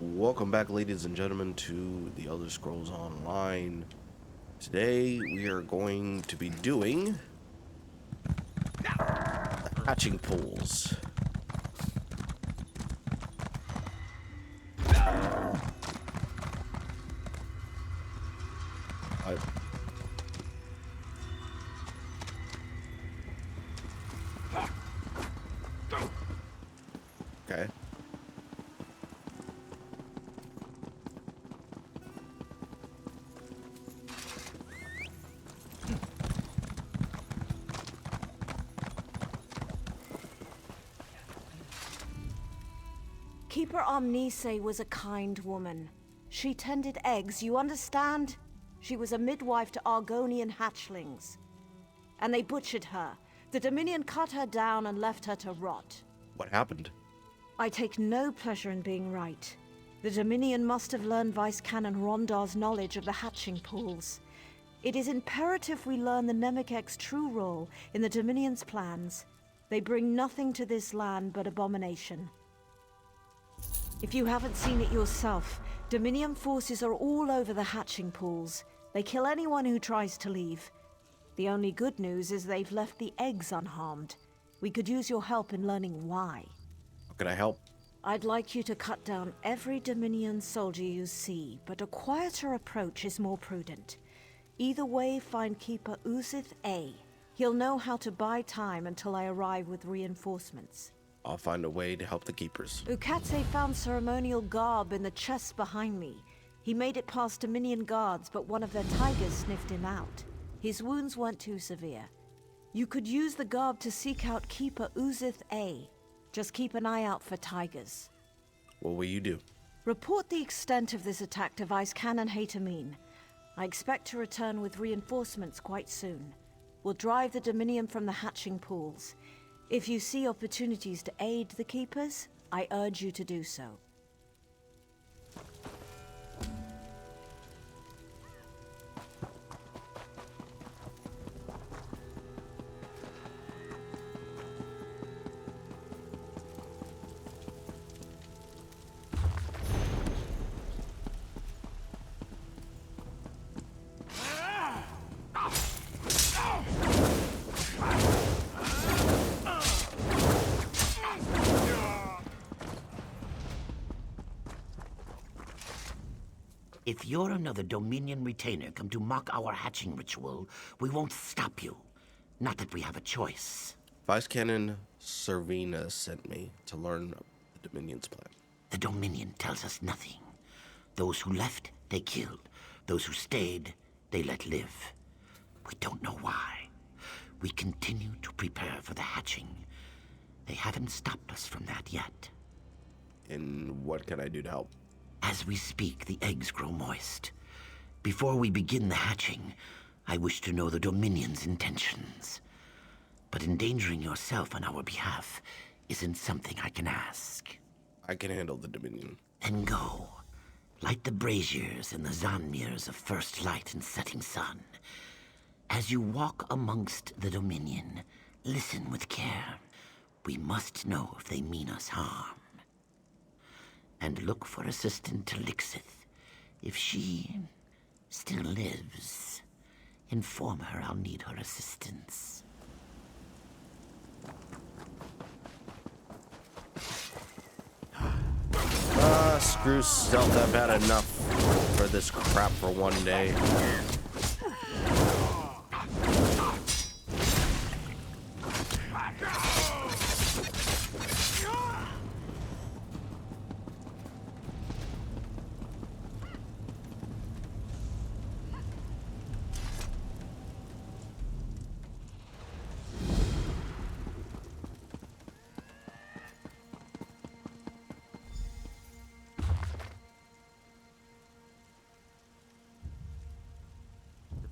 Welcome back, ladies and gentlemen, to the Elder Scrolls Online. Today, we are going to be doing hatching pools. I, okay. Keeper Omnise was a kind woman. She tended eggs, you understand? She was a midwife to Argonian hatchlings. And they butchered her. The Dominion cut her down and left her to rot. What happened? I take no pleasure in being right. The Dominion must have learned Vice Canon Rondar's knowledge of the hatching pools. It is imperative we learn the Nemekek's true role in the Dominion's plans. They bring nothing to this land but abomination. If you haven't seen it yourself, Dominion forces are all over the hatching pools. They kill anyone who tries to leave. The only good news is they've left the eggs unharmed. We could use your help in learning why. How can I help? I'd like you to cut down every Dominion soldier you see, but a quieter approach is more prudent. Either way, find Keeper Uzith A. He'll know how to buy time until I arrive with reinforcements. I'll find a way to help the keepers. Ukatse found ceremonial garb in the chest behind me. He made it past Dominion guards, but one of their tigers sniffed him out. His wounds weren't too severe. You could use the garb to seek out Keeper Uzith A. Just keep an eye out for tigers. What will you do? Report the extent of this attack to Vice Canon Hatamine. I expect to return with reinforcements quite soon. We'll drive the Dominion from the hatching pools. If you see opportunities to aid the Keepers, I urge you to do so. If you're another Dominion retainer come to mock our hatching ritual, we won't stop you. Not that we have a choice. Vice Canon Servina sent me to learn the Dominion's plan. The Dominion tells us nothing. Those who left, they killed. Those who stayed, they let live. We don't know why. We continue to prepare for the hatching. They haven't stopped us from that yet. And what can I do to help? As we speak, the eggs grow moist. Before we begin the hatching, I wish to know the Dominion's intentions. But endangering yourself on our behalf isn't something I can ask. I can handle the Dominion. Then go. Light the braziers and the Zanmirs of first light and setting sun. As you walk amongst the Dominion, listen with care. We must know if they mean us harm. And look for Assistant Lixith. If she still lives, inform her I'll need her assistance. Screw stealth. I've had enough for this crap for one day.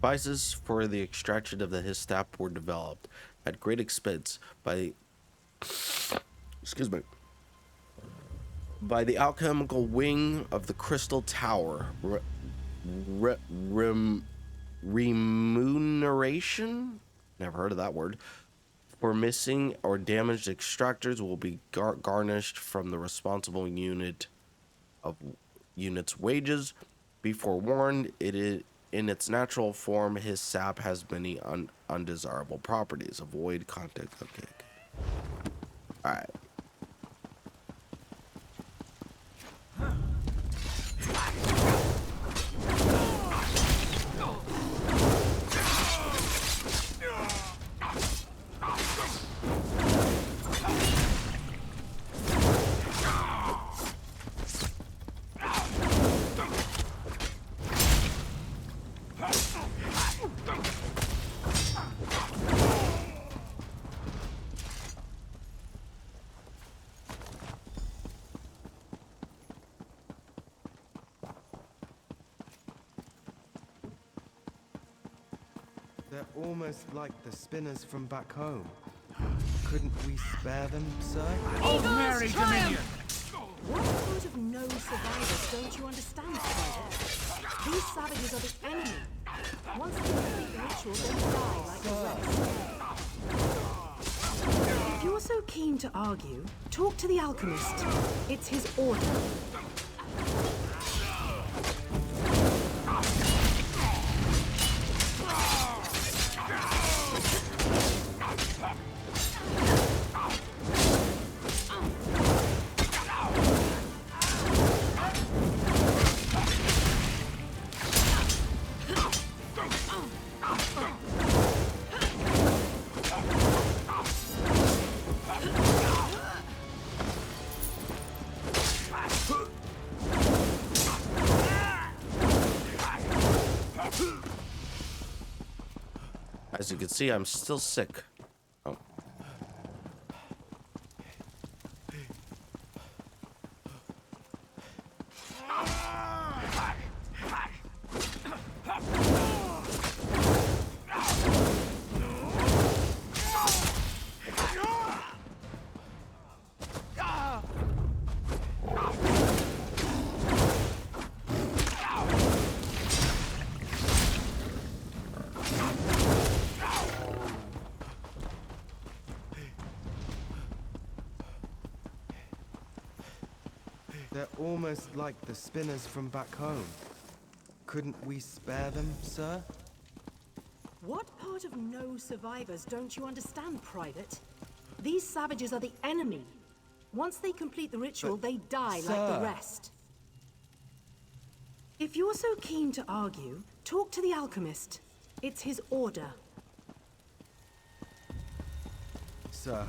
Devices for the extraction of the histap were developed at great expense by, by the alchemical wing of the Crystal Tower. Remuneration? Never heard of that word. For missing or damaged extractors will be garnished from the responsible unit of units' wages. Be forewarned, it is in its natural form. His sap has many undesirable properties. Avoid contact. Okay. All right. They're almost like the spinners from back home. Couldn't we spare them, sir? Old Mary Dominion! What part of no survivors don't you understand, Private? These savages are the enemy. Once they complete the ritual, they die like the rest. If you're so keen to argue, talk to the alchemist. It's his order. As you can see, I'm still sick. Oh. They're almost like the spinners from back home. Couldn't we spare them, sir? What part of no survivors don't you understand, Private? These savages are the enemy. Once they complete the ritual, But, they die like sir. the rest. If you're so keen to argue, talk to the alchemist. It's his order. Sir,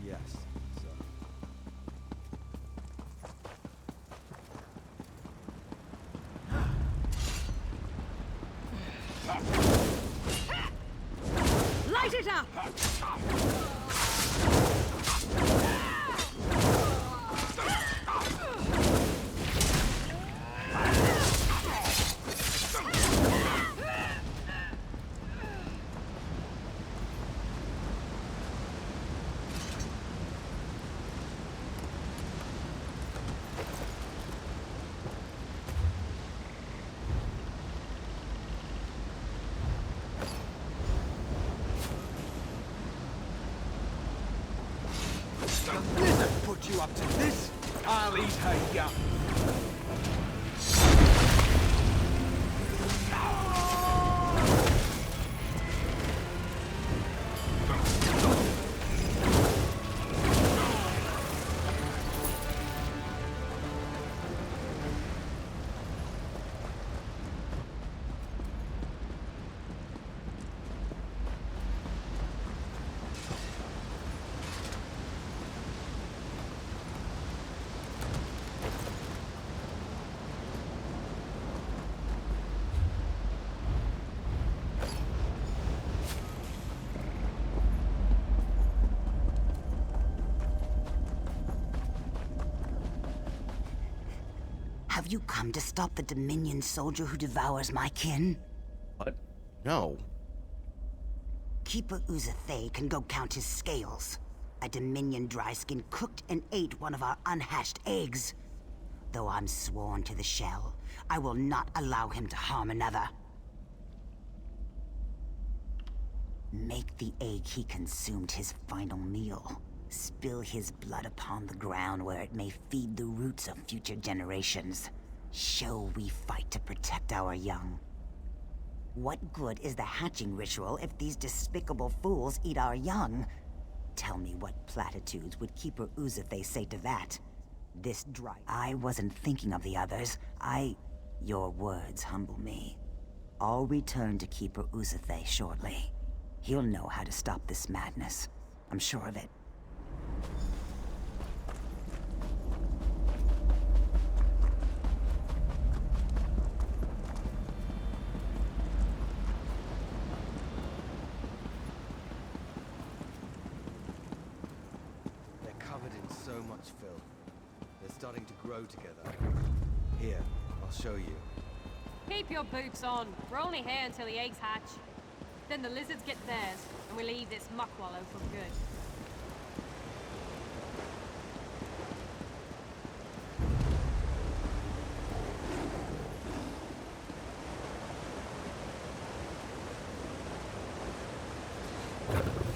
Yes, sir. Light it up! The lizard put you up to this? I'll eat her young. Have you come to stop the Dominion soldier who devours my kin? What? No. Keeper Uzathay can go count his scales. A Dominion dryskin cooked and ate one of our unhatched eggs. Though I'm sworn to the shell, I will not allow him to harm another. Make the egg he consumed his final meal. Spill his blood upon the ground where it may feed the roots of future generations. Show we fight to protect our young. What good is the hatching ritual if these despicable fools eat our young? Tell me what platitudes would Keeper Uzathe say to that? This dry... I wasn't thinking of the others. Your words humble me. I'll return to Keeper Uzathe shortly. He'll know how to stop this madness. I'm sure of it. They're covered in so much filth. They're starting to grow together. Here, I'll show you. Keep your boots on. We're only here until the eggs hatch. Then the lizards get theirs, and we leave this muck wallow for good.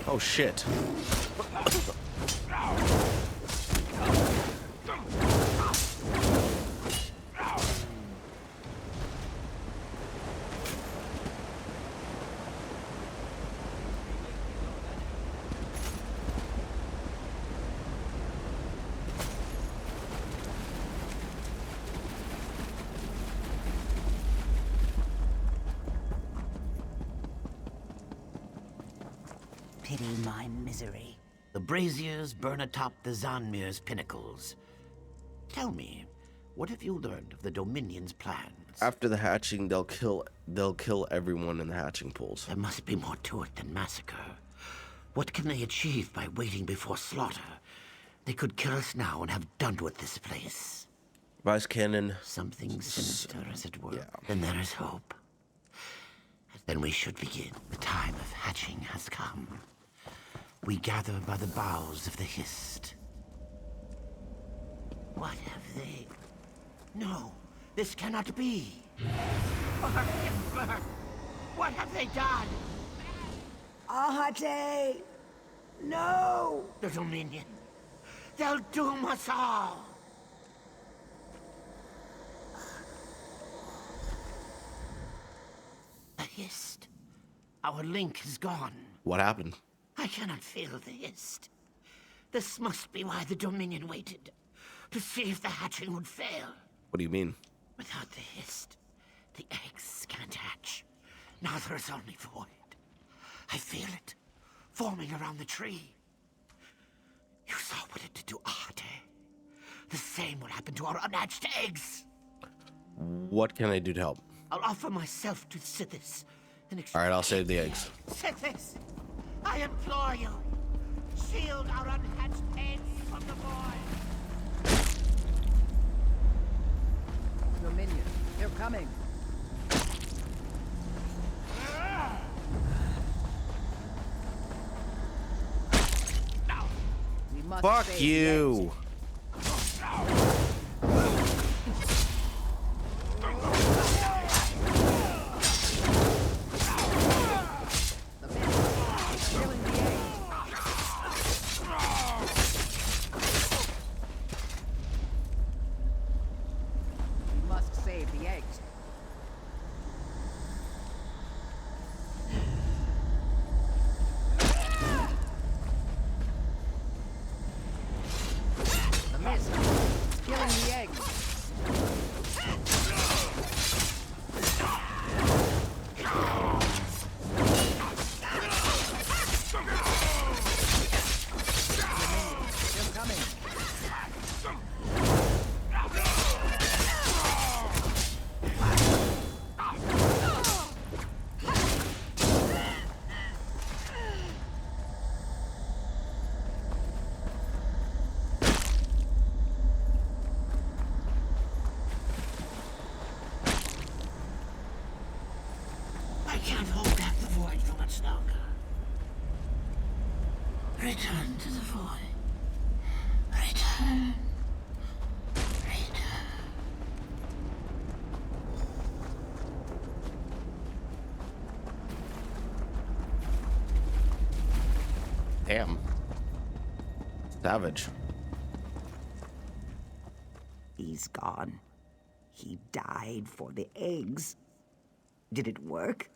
Oh shit. Pity my misery. The braziers burn atop the Zanmir's pinnacles. Tell me, what have you learned of the Dominion's plans? After the hatching, they'll kill everyone in the hatching pools. There must be more to it than massacre. What can they achieve by waiting before slaughter? They could kill us now and have done with this place. Vice Cannon. Something sinister, as it were. Yeah. Then there is hope. Then we should begin. The time of hatching has come. We gather by the boughs of the Hist. What have they... No, this cannot be. What have they done? Ahate! No! The Dominion. They'll doom us all. The Hist. Our link is gone. What happened? I cannot feel the Hist. This must be why the Dominion waited. To see if the hatching would fail. What do you mean? Without the Hist, the eggs can't hatch. Now there is only void. I feel it, forming around the tree. You saw what it did to Ahate. The same will happen to our unhatched eggs. What can I do to help? I'll offer myself to Sithis. Alright, I'll save the eggs. Sithis, I implore you. Shield our unhatched eggs from the void. Dominion, they're coming. We must Fuck save you! killing the eggs. We must save the eggs. The mist is killing the eggs. They're coming. I can't hold back the void for much longer. Return to the void. Return. Return. Damn. Savage. He's gone. He died for the eggs. Did it work?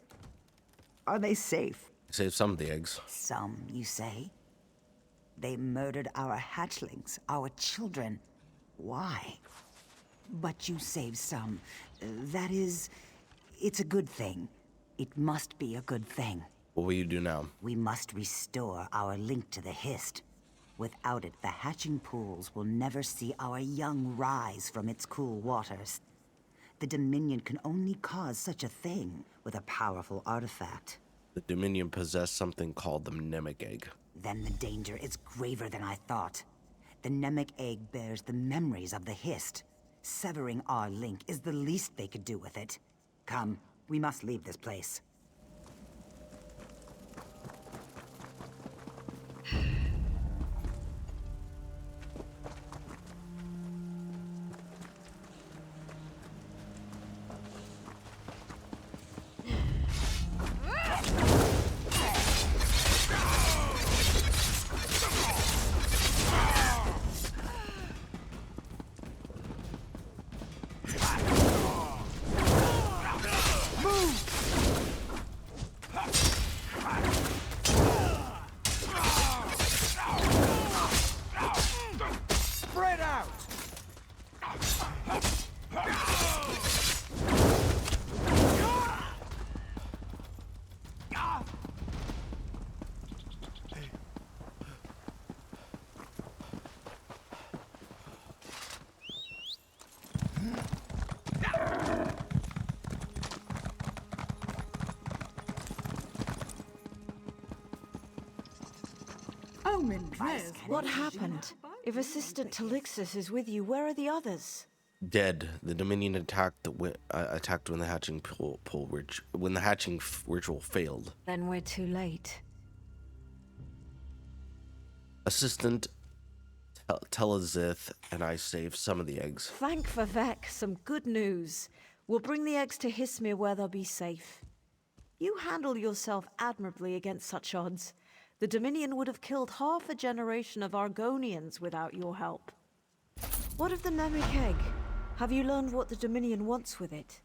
Are they safe? Save some of the eggs. Some, you say? They murdered our hatchlings, our children. Why? But you saved some. That is, it's a good thing. It must be a good thing. What will you do now? We must restore our link to the Hist. Without it, the hatching pools will never see our young rise from its cool waters. The Dominion can only cause such a thing with a powerful artifact. The Dominion possess something called the mnemic egg. Then the danger is graver than I thought. The mnemic egg bears the memories of the Hist. Severing our link is the least they could do with it. Come, we must leave this place. Spread out! Oh, Mendrez, What happened? If Assistant Talixis is with you, where are the others? Dead. The Dominion attacked attacked when the hatching when the hatching ritual failed. Then we're too late. Assistant Telazith and I saved some of the eggs. Thank Vivek, some good news. We'll bring the eggs to Hismir where they'll be safe. You handle yourself admirably against such odds. The Dominion would have killed half a generation of Argonians without your help. What of the mnemic egg? Have you learned what the Dominion wants with it?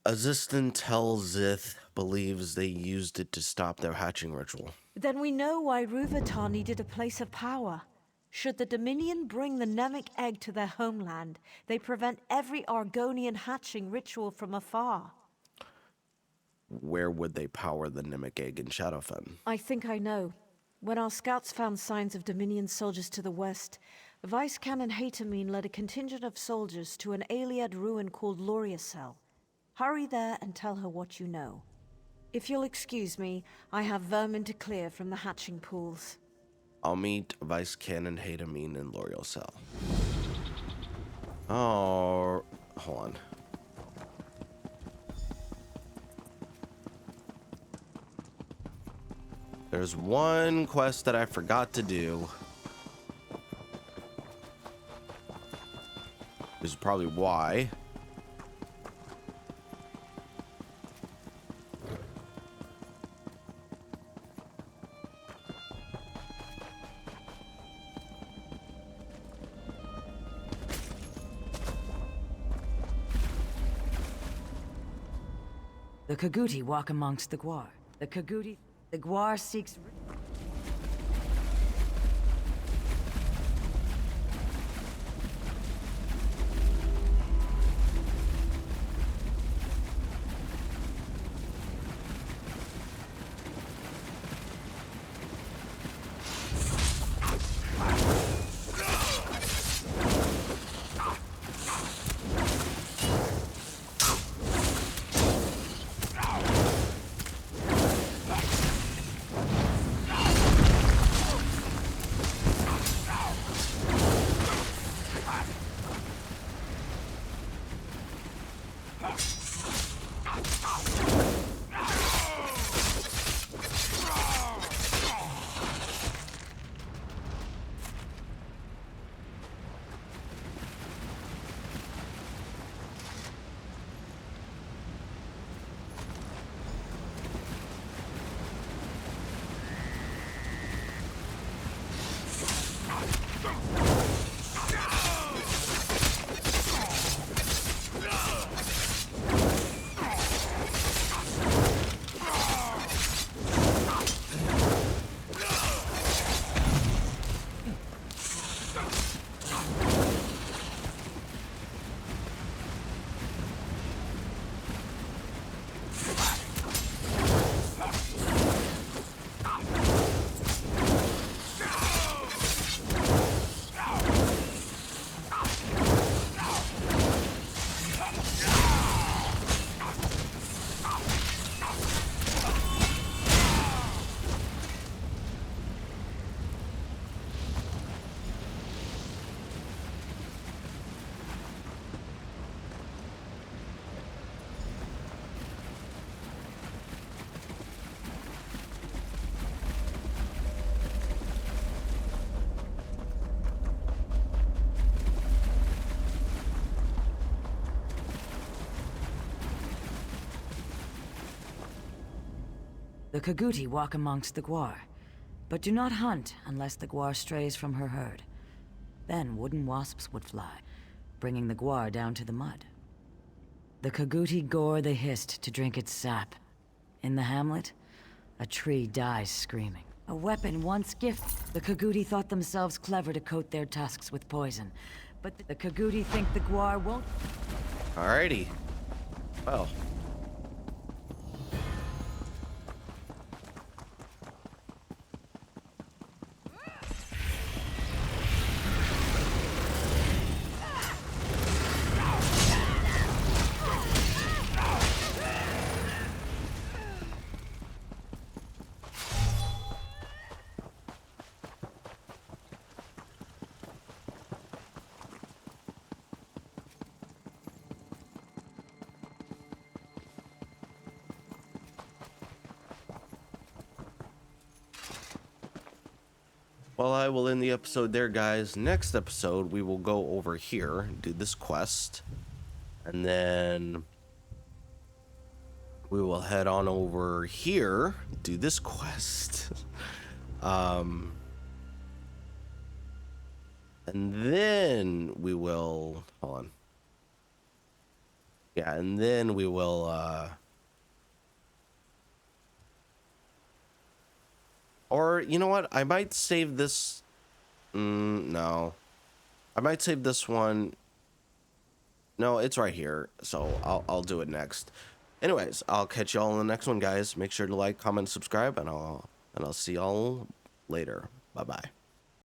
Assistant Telzith believes they used it to stop their hatching ritual. Then we know why Ruvatar needed a place of power. Should the Dominion bring the mnemic egg to their homeland, they prevent every Argonian hatching ritual from afar. Where would they power the mnemic egg in Shadowfen? I think I know. When our scouts found signs of Dominion soldiers to the west, Vice Canon Hatamine led a contingent of soldiers to an Aliad ruin called Loriacel. Hurry there and tell her what you know. If you'll excuse me, I have vermin to clear from the hatching pools. I'll meet Vice Canon Hatamine in L'Oreal Cell. Oh, hold on. There's one quest that I forgot to do. This is probably why. The Kaguti walk amongst the Gwar. The Gwar seeks... The Kaguti walk amongst the Gwar, but do not hunt unless the Gwar strays from her herd. Then wooden wasps would fly, bringing the Gwar down to the mud. The Kaguti gore the hist to drink its sap. In the hamlet, a tree dies screaming. A weapon once gifted. The Kaguti thought themselves clever to coat their tusks with poison, but the Kaguti think the Gwar won't. Alrighty. Well. Well, I will end the episode there, guys. Next episode, we will go over here, do this quest, and then we will head on over here, do this quest. And then we will, hold on. Yeah, and then we will, or, you know what? I might save this. No. I might save this one. No, it's right here. So I'll do it next. Anyways, I'll catch y'all in the next one, guys. Make sure to like, comment, subscribe, and I'll see y'all later. Bye-bye.